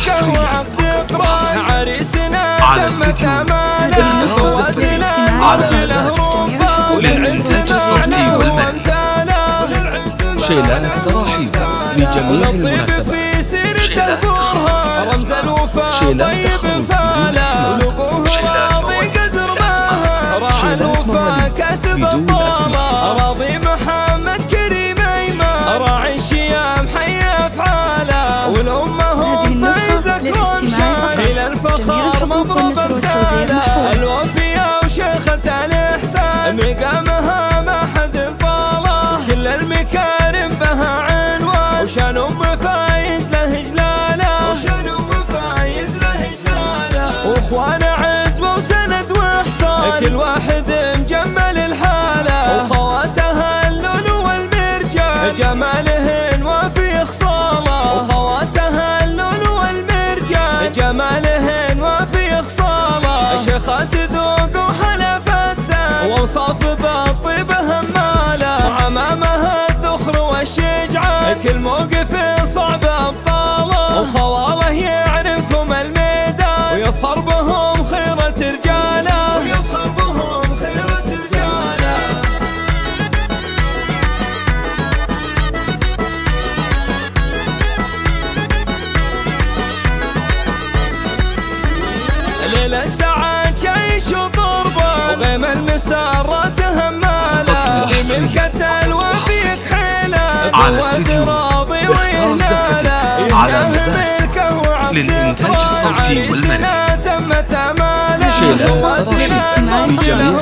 حصريا عريسنا على استديو إخلاص على مزاج للإنتاج الصوتي والمرئي. شيلات تراحيب لجميع المناسبات، شيلات تخرج، شيلات تخرج بدون أسماء، شيلات مواليد بدون أسماء. أراضي محمد كريم أيمن راعي الشيام حي أفعاله، والأمهم فايزة كرم شاهد إلى الفخار مضرب أمثاله. الوفية وشيخة الإحسان مقامها ما حد فاله، كل المكارم بها عنوان، وشان أم فايز له جلاله، وشان أم فايز له جلاله. وإخوانه عزوة وسند وإحسان، كل واحد مجمل الحالة، وخواتها اللؤلؤ والمرجان جمالهن وفي خصاله، وخواتها اللؤلؤ والمرجان جمالهن وفي خصاله. شيخات ذوق وحلفتها واوصاف بالطيب هماله، وعمامها الذخر والشجعان كل موقف صعب ابطاله. وخواله يعرفهم الميدان ويظهر بهم خيرة رجاله، ويظهر بهم خيرة رجاله. ليلة السعاد شيش وضربه، وغيم المسارات هماله، من كتل وفيك حيله، على استديو إخلاص على مزاج للإنتاج الصوتي والمرئي. شيلات تراحيب لجميع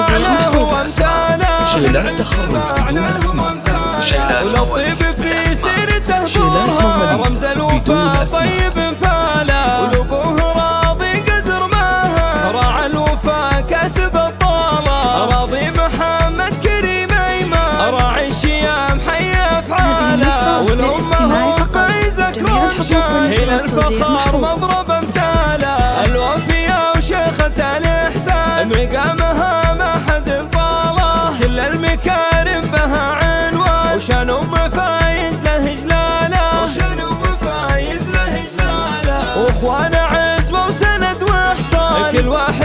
المناسبات، شيلات تخرج بدون أسماء، شيلات مواليد بدون أسماء. إلى الفخار مضرب أمثاله. الوفية وشيخة الإحسان مقامها ما حد فاله، كل المكارم بها عنوان، وشان أم فايز له جلاله، وشان أم فايز له جلاله. وإخوانه عزوة وسند وإحسان، كل واحد